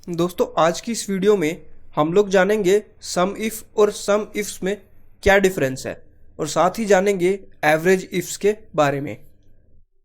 दोस्तों आज की इस वीडियो में हम लोग जानेंगे सम इफ़ और सम इफ्स में क्या डिफरेंस है और साथ ही जानेंगे एवरेज इफ्स के बारे में।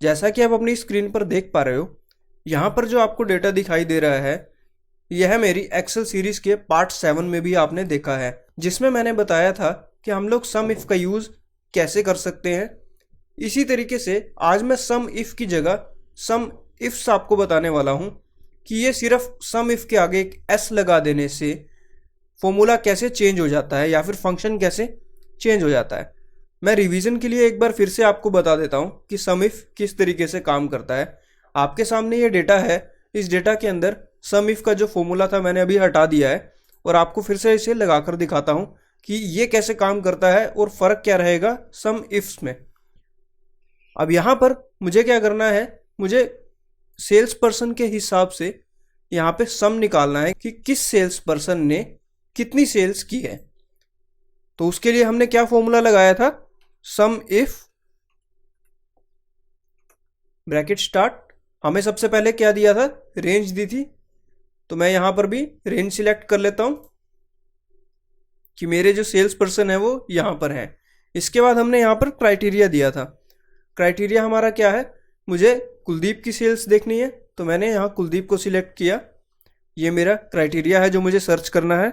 जैसा कि आप अपनी स्क्रीन पर देख पा रहे हो, यहाँ पर जो आपको डेटा दिखाई दे रहा है यह मेरी एक्सेल सीरीज के पार्ट 7 में भी आपने देखा है, जिसमें मैंने बताया था कि हम लोग सम इफ़ का यूज़ कैसे कर सकते हैं। इसी तरीके से आज मैं सम इफ़ की जगह सम इफ्स आपको बताने वाला हूँ कि ये सिर्फ सम इफ के आगे एक एस लगा देने से फॉर्मूला कैसे चेंज हो जाता है या फिर फंक्शन कैसे चेंज हो जाता है। मैं रिवीजन के लिए एक बार फिर से आपको बता देता हूँ कि सम इफ किस तरीके से काम करता है। आपके सामने ये डेटा है, इस डेटा के अंदर सम इफ का जो फॉर्मूला था मैंने अभी हटा दिया है और आपको फिर से इसे लगाकर दिखाता हूँ कि ये कैसे काम करता है और फ़र्क क्या रहेगा सम इफ्स में। अब यहाँ पर मुझे क्या करना है, मुझे सेल्स पर्सन के हिसाब से यहाँ पे सम निकालना है कि किस सेल्स पर्सन ने कितनी सेल्स की है। तो उसके लिए हमने क्या फॉर्मूला लगाया था, सम इफ ब्रैकेट स्टार्ट। हमें सबसे पहले क्या दिया था, रेंज दी थी, तो मैं यहाँ पर भी रेंज सिलेक्ट कर लेता हूँ कि मेरे जो सेल्स पर्सन है वो यहाँ पर हैं। इसके बाद हमने यहाँ पर क्राइटेरिया दिया था। क्राइटेरिया हमारा क्या है, मुझे कुलदीप की सेल्स देखनी है तो मैंने यहाँ कुलदीप को सिलेक्ट किया। ये मेरा क्राइटेरिया है जो मुझे सर्च करना है,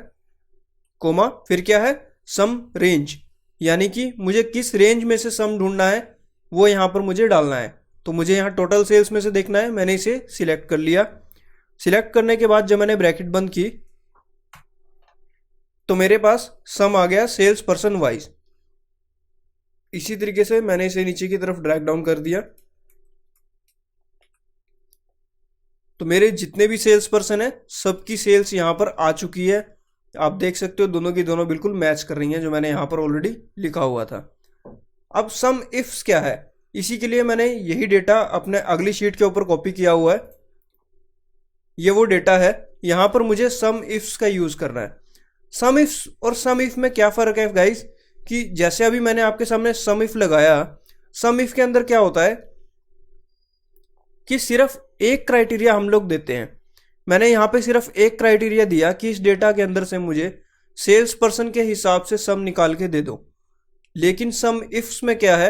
कोमा फिर क्या है सम रेंज, यानी कि मुझे किस रेंज में से सम ढूंढना है वो यहाँ पर मुझे डालना है। तो मुझे यहाँ टोटल सेल्स में से देखना है, मैंने इसे सिलेक्ट कर लिया। सिलेक्ट करने के बाद जब मैंने ब्रैकेट बंद की तो मेरे पास सम आ गया सेल्स पर्सन वाइज। इसी तरीके से मैंने इसे नीचे की तरफ ड्रैग डाउन कर दिया तो मेरे जितने भी सेल्स पर्सन है सबकी सेल्स यहाँ पर आ चुकी है। आप देख सकते हो दोनों की दोनों बिल्कुल मैच कर रही हैं जो मैंने यहाँ पर ऑलरेडी लिखा हुआ था। अब सम इफ्स क्या है, इसी के लिए मैंने यही डेटा अपने अगली शीट के ऊपर कॉपी किया हुआ है। ये वो डेटा है, यहाँ पर मुझे सम इफ्स का यूज़ करना है। सम इफ्स और सम इफ में क्या फ़र्क है गाइस, कि जैसे अभी मैंने आपके सामने सम इफ लगाया, सम इफ के अंदर क्या होता है कि सिर्फ एक क्राइटेरिया हम लोग देते हैं। मैंने यहाँ पे सिर्फ एक क्राइटेरिया दिया कि इस डेटा के अंदर से मुझे सेल्स पर्सन के हिसाब से सम निकाल के दे दो। लेकिन सम इफ्स में क्या है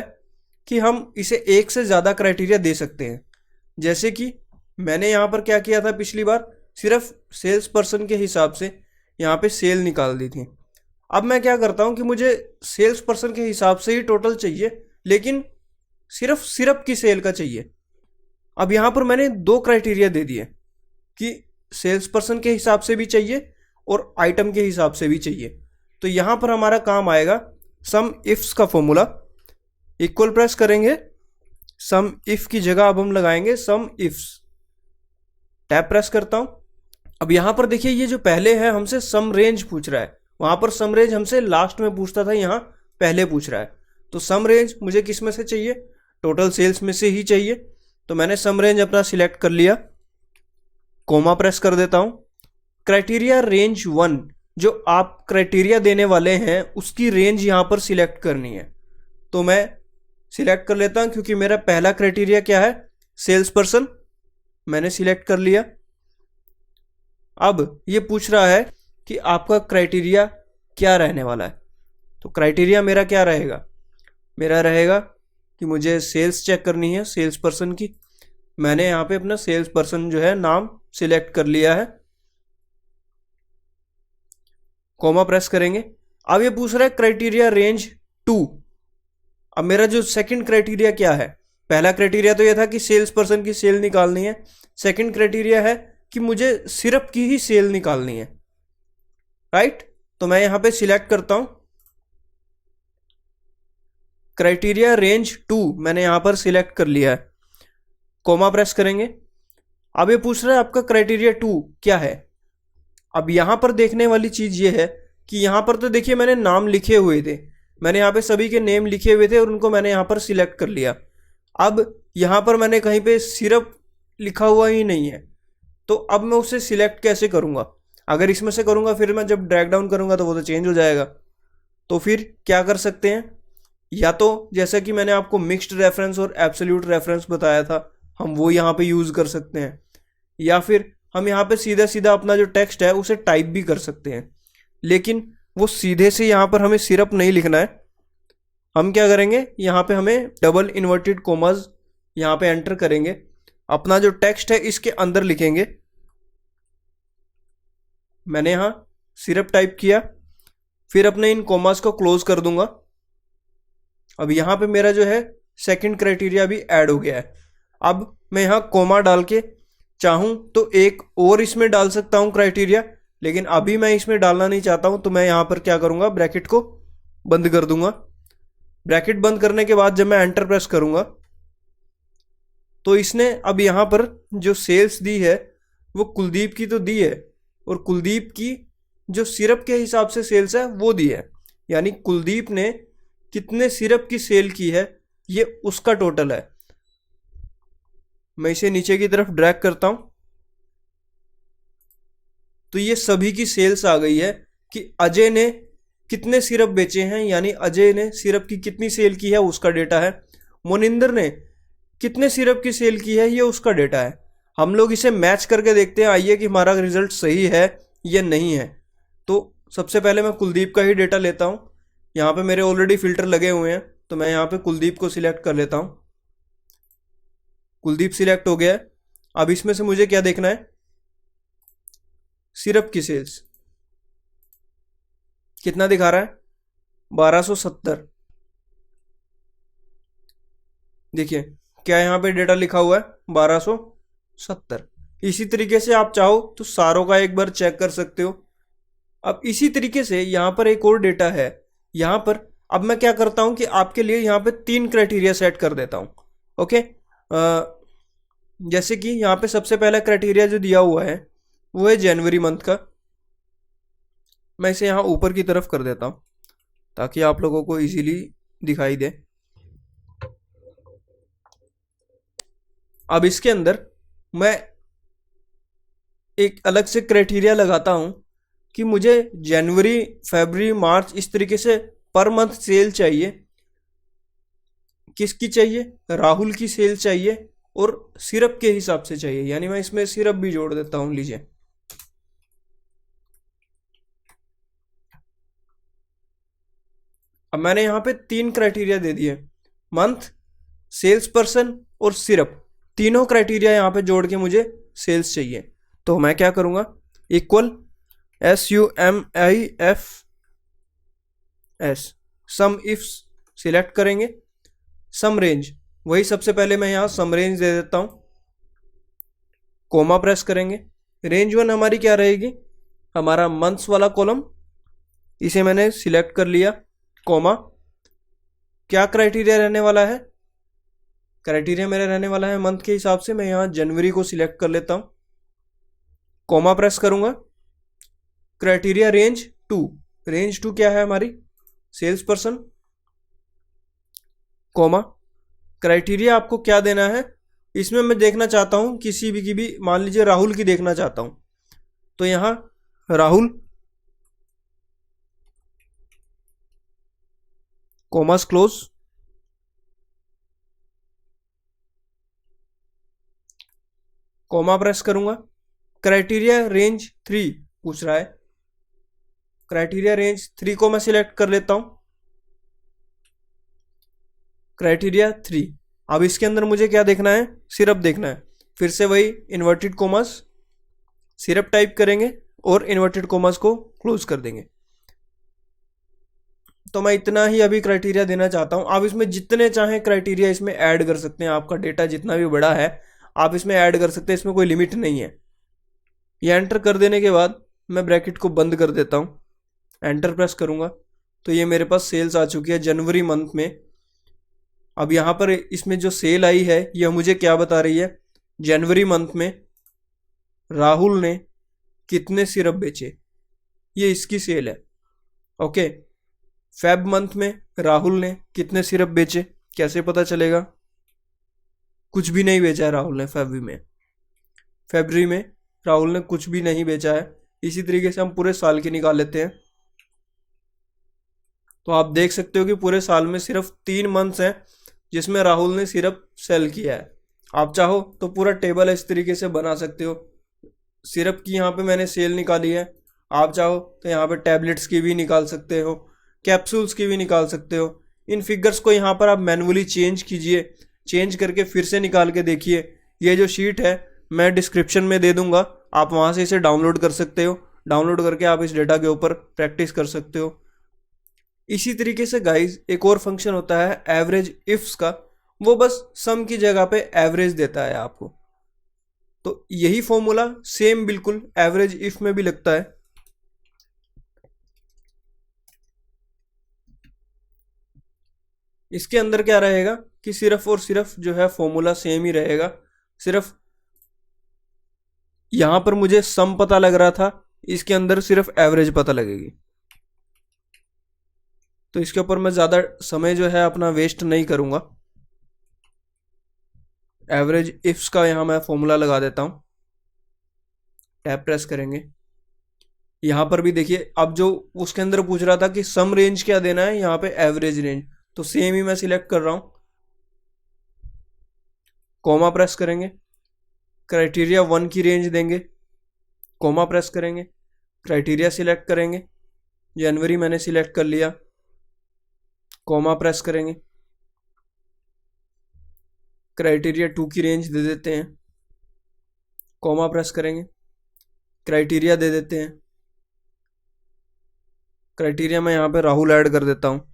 कि हम इसे एक से ज़्यादा क्राइटेरिया दे सकते हैं। जैसे कि मैंने यहाँ पर क्या किया था पिछली बार, सिर्फ सेल्स पर्सन के हिसाब से यहाँ पे सेल निकाल दी थी। अब मैं क्या करता हूँ कि मुझे सेल्स पर्सन के हिसाब से ही टोटल चाहिए, लेकिन सिर्फ सिरप की सेल का चाहिए। अब यहाँ पर मैंने दो क्राइटेरिया दे दिए कि सेल्स पर्सन के हिसाब से भी चाहिए और आइटम के हिसाब से भी चाहिए। तो यहाँ पर हमारा काम आएगा सम इफ्स का फॉर्मूला। इक्वल प्रेस करेंगे, सम इफ की जगह अब हम लगाएंगे सम इफ्स। टैब प्रेस करता हूँ। अब यहाँ पर देखिए ये जो पहले है हमसे सम रेंज पूछ रहा है, वहाँ पर सम रेंज हमसे लास्ट में पूछता था, यहाँ पहले पूछ रहा है। तो सम रेंज मुझे किस में से चाहिए, टोटल सेल्स में से ही चाहिए। तो मैंने सम रेंज अपना सिलेक्ट कर लिया, कोमा प्रेस कर देता हूं। क्राइटेरिया रेंज 1 जो आप क्राइटेरिया देने वाले हैं उसकी रेंज यहां पर सिलेक्ट करनी है। तो मैं सिलेक्ट कर लेता हूं क्योंकि मेरा पहला क्राइटेरिया क्या है, सेल्स पर्सन, मैंने सिलेक्ट कर लिया। अब ये पूछ रहा है कि आपका क्राइटेरिया क्या रहने वाला है। तो क्राइटेरिया मेरा क्या रहेगा, मेरा रहेगा कि मुझे सेल्स चेक करनी है सेल्स पर्सन की। मैंने यहाँ पे अपना सेल्स पर्सन जो है नाम सिलेक्ट कर लिया है, कोमा प्रेस करेंगे। अब ये पूछ रहा है क्राइटेरिया रेंज 2। अब मेरा जो सेकंड क्राइटेरिया क्या है, पहला क्राइटेरिया तो ये था कि सेल्स पर्सन की सेल निकालनी है, सेकंड क्राइटेरिया है कि मुझे सिर्फ की ही सेल निकालनी है, राइट। तो मैं यहाँ पे सिलेक्ट करता हूँ क्राइटेरिया रेंज 2, मैंने यहाँ पर सिलेक्ट कर लिया है, कोमा प्रेस करेंगे। अब ये पूछ रहा है आपका क्राइटेरिया 2 क्या है। अब यहाँ पर देखने वाली चीज़ ये है कि यहाँ पर तो देखिए मैंने नाम लिखे हुए थे, मैंने यहाँ पे सभी के नेम लिखे हुए थे और उनको मैंने यहाँ पर सिलेक्ट कर लिया। अब यहाँ पर मैंने कहीं पे सिर्फ लिखा हुआ ही नहीं है, तो अब मैं उसे सिलेक्ट कैसे करूँगा। अगर इसमें से करूँगा फिर मैं जब ड्रैग डाउन करूँगा तो वो तो चेंज हो जाएगा। तो फिर क्या कर सकते हैं, या तो जैसा कि मैंने आपको मिक्स्ड रेफरेंस और एब्सोल्यूट रेफरेंस बताया था, हम वो यहाँ पे यूज़ कर सकते हैं, या फिर हम यहाँ पे सीधा सीधा अपना जो टेक्स्ट है उसे टाइप भी कर सकते हैं, लेकिन वो सीधे से यहाँ पर हमें सिरप नहीं लिखना है। हम क्या करेंगे, यहाँ पे हमें डबल इन्वर्टेड कोमास यहाँ पे एंटर करेंगे, अपना जो टेक्स्ट है इसके अंदर लिखेंगे। मैंने यहाँ सिरप टाइप किया, फिर अपने इन कोमास को क्लोज कर दूंगा। अब यहाँ पे मेरा जो है सेकंड क्राइटेरिया भी ऐड हो गया है। अब मैं यहाँ कोमा डाल के चाहूँ तो एक और इसमें डाल सकता हूँ क्राइटेरिया, लेकिन अभी मैं इसमें डालना नहीं चाहता हूँ, तो मैं यहाँ पर क्या करूँगा, ब्रैकेट को बंद कर दूंगा। ब्रैकेट बंद करने के बाद जब मैं एंटर प्रेस करूँगा तो इसने अब यहाँ पर जो सेल्स दी है वो कुलदीप की तो दी है, और कुलदीप की जो सिरप के हिसाब से सेल्स है वो दी है, यानी कुलदीप ने कितने सिरप की सेल की है ये उसका टोटल है। मैं इसे नीचे की तरफ ड्रैग करता हूं तो ये सभी की सेल्स आ गई है कि अजय ने कितने सिरप बेचे हैं, यानी अजय ने सिरप की कितनी सेल की है उसका डेटा है। मोनिंदर ने कितने सिरप की सेल की है ये उसका डेटा है। हम लोग इसे मैच करके देखते हैं, आइए कि हमारा रिजल्ट सही है या नहीं है। तो सबसे पहले मैं कुलदीप का ही डेटा लेता हूँ। यहाँ पे मेरे ऑलरेडी फिल्टर लगे हुए हैं, तो मैं यहाँ पे कुलदीप को सिलेक्ट कर लेता हूँ। कुलदीप सिलेक्ट हो गया है। अब इसमें से मुझे क्या देखना है, सिरप की सेल्स कितना दिखा रहा है, 1270। देखिए क्या यहाँ पे डेटा लिखा हुआ है, 1270। इसी तरीके से आप चाहो तो सारों का एक बार चेक कर सकते हो। अब इसी तरीके से यहाँ पर एक और डेटा है। यहाँ पर अब मैं क्या करता हूँ कि आपके लिए यहाँ पे 3 क्राइटेरिया सेट कर देता हूँ। ओके, जैसे कि यहाँ पे सबसे पहला क्राइटेरिया जो दिया हुआ है वो है जनवरी मंथ का। मैं इसे यहाँ ऊपर की तरफ कर देता हूँ ताकि आप लोगों को इजीली दिखाई दे। अब इसके अंदर मैं एक अलग से क्राइटेरिया लगाता हूँ कि मुझे जनवरी, फरवरी, मार्च इस तरीके से पर मंथ सेल चाहिए। किसकी चाहिए, राहुल की सेल चाहिए और सिरप के हिसाब से चाहिए, यानी मैं इसमें सिरप भी जोड़ देता हूं। लीजिए अब मैंने यहां पे 3 क्राइटेरिया दे दिए, मंथ, सेल्स पर्सन और सिरप। तीनों क्राइटेरिया यहां पे जोड़ के मुझे सेल्स चाहिए। तो मैं क्या करूंगा, equal SUMIFS sum if select करेंगे, सम रेंज वही सबसे पहले मैं यहाँ सम रेंज दे देता हूँ, कोमा प्रेस करेंगे। रेंज 1 हमारी क्या रहेगी, हमारा मंथ्स वाला कॉलम, इसे मैंने सिलेक्ट कर लिया, कोमा। क्या क्राइटेरिया रहने वाला है, क्राइटेरिया मेरा रहने वाला है मंथ के हिसाब से। मैं यहाँ जनवरी को सिलेक्ट कर लेता हूँ, कोमा प्रेस करूंगा। क्राइटेरिया रेंज 2, रेंज 2 क्या है हमारी, सेल्स पर्सन, कोमा। क्राइटेरिया आपको क्या देना है, इसमें मैं देखना चाहता हूं किसी भी की भी, मान लीजिए राहुल की देखना चाहता हूं, तो यहां Rahul, commerce close, comma press करूंगा। क्राइटेरिया रेंज 3 पूछ रहा है, क्राइटेरिया रेंज 3 को मैं सिलेक्ट कर लेता हूं, क्राइटेरिया 3। अब इसके अंदर मुझे क्या देखना है, सिरप देखना है। फिर से वही इन्वर्टेड कोमास, सिरप टाइप करेंगे और इन्वर्टेड कोमास को क्लोज कर देंगे। तो मैं इतना ही अभी क्राइटेरिया देना चाहता हूं। आप इसमें जितने चाहें क्राइटेरिया इसमें ऐड कर सकते हैं, आपका डेटा जितना भी बड़ा है आप इसमें ऐड कर सकते हैं, इसमें कोई लिमिट नहीं है। ये एंटर कर देने के बाद मैं ब्रैकेट को बंद कर देता हूं, एंटर प्रेस करूंगा तो ये मेरे पास सेल्स आ चुकी है जनवरी मंथ में। अब यहाँ पर इसमें जो सेल आई है यह मुझे क्या बता रही है, जनवरी मंथ में राहुल ने कितने सिरप बेचे, ये इसकी सेल है। ओके, फेब मंथ में राहुल ने कितने सिरप बेचे, कैसे पता चलेगा, कुछ भी नहीं बेचा है राहुल ने फरवरी में। फरवरी में राहुल ने कुछ भी नहीं बेचा है। इसी तरीके से हम पूरे साल की निकाल लेते हैं। तो आप देख सकते हो कि पूरे साल में सिर्फ 3 मंथ्स हैं जिसमें राहुल ने सिर्फ सेल किया है। आप चाहो तो पूरा टेबल इस तरीके से बना सकते हो, सिरप की यहाँ पे मैंने सेल निकाली है। आप चाहो तो यहाँ पे टैबलेट्स की भी निकाल सकते हो, कैप्सूल्स की भी निकाल सकते हो। इन फिगर्स को यहाँ पर आप मैनुअली चेंज कीजिए, चेंज करके फिर से निकाल के देखिए। ये जो शीट है मैं डिस्क्रिप्शन में दे दूंगा, आप वहाँ से इसे डाउनलोड कर सकते हो। डाउनलोड करके आप इस डेटा के ऊपर प्रैक्टिस कर सकते हो। इसी तरीके से गाइज एक और फंक्शन होता है एवरेज इफ्स का, वो बस सम की जगह पे एवरेज देता है आपको। तो यही फॉर्मूला सेम बिल्कुल एवरेज इफ में भी लगता है। इसके अंदर क्या रहेगा कि सिर्फ और सिर्फ जो है फॉर्मूला सेम ही रहेगा, सिर्फ यहां पर मुझे सम पता लग रहा था, इसके अंदर सिर्फ एवरेज पता लगेगी। तो इसके ऊपर मैं ज़्यादा समय जो है अपना वेस्ट नहीं करूंगा। एवरेज इफ्स का यहाँ मैं फॉर्मूला लगा देता हूँ, टैब प्रेस करेंगे। यहाँ पर भी देखिए, अब जो उसके अंदर पूछ रहा था कि सम रेंज क्या देना है, यहाँ पे एवरेज रेंज, तो सेम ही मैं सिलेक्ट कर रहा हूँ। कॉमा प्रेस करेंगे, क्राइटेरिया 1 की रेंज देंगे, कॉमा प्रेस करेंगे, क्राइटेरिया सिलेक्ट करेंगे, जनवरी मैंने सिलेक्ट कर लिया, कॉमा प्रेस करेंगे, क्राइटेरिया 2 की रेंज दे देते हैं, कॉमा प्रेस करेंगे, क्राइटेरिया दे देते हैं। क्राइटेरिया मैं यहाँ पे राहुल ऐड कर देता हूँ,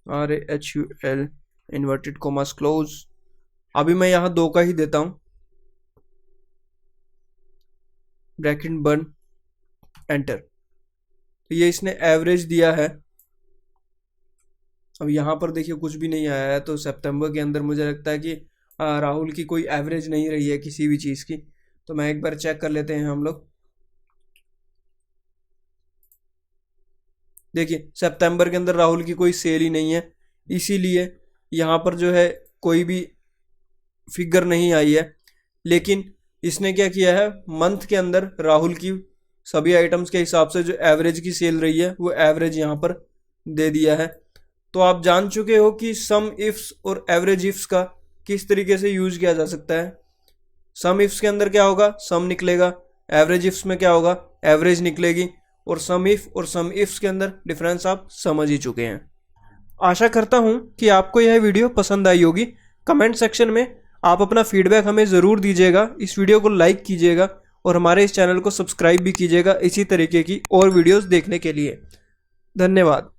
RAHUL इन्वर्टेड कॉमास क्लोज। अभी मैं यहाँ 2 का ही देता हूँ, ब्रैकेट बंद, एंटर। तो ये इसने एवरेज दिया है। अब यहाँ पर देखिए कुछ भी नहीं आया है, तो सितंबर के अंदर मुझे लगता है कि राहुल की कोई एवरेज नहीं रही है किसी भी चीज़ की। तो मैं एक बार चेक कर लेते हैं हम लोग। देखिए सितंबर के अंदर राहुल की कोई सेल ही नहीं है, इसीलिए यहाँ पर जो है कोई भी फिगर नहीं आई है। लेकिन इसने क्या किया है, मंथ के अंदर राहुल की सभी आइटम्स के हिसाब से जो एवरेज की सेल रही है वो एवरेज यहाँ पर दे दिया है। तो आप जान चुके हो कि सम इफ्स और एवरेज इफ्स का किस तरीके से यूज किया जा सकता है। सम इफ्स के अंदर क्या होगा, सम निकलेगा, एवरेज इफ्स में क्या होगा, एवरेज निकलेगी। और सम इफ और सम इफ्स के अंदर डिफरेंस आप समझ ही चुके हैं। आशा करता हूं कि आपको यह वीडियो पसंद आई होगी। कमेंट सेक्शन में आप अपना फीडबैक हमें ज़रूर दीजिएगा, इस वीडियो को लाइक कीजिएगा और हमारे इस चैनल को सब्सक्राइब भी कीजिएगा इसी तरीके की और वीडियोस देखने के लिए। धन्यवाद।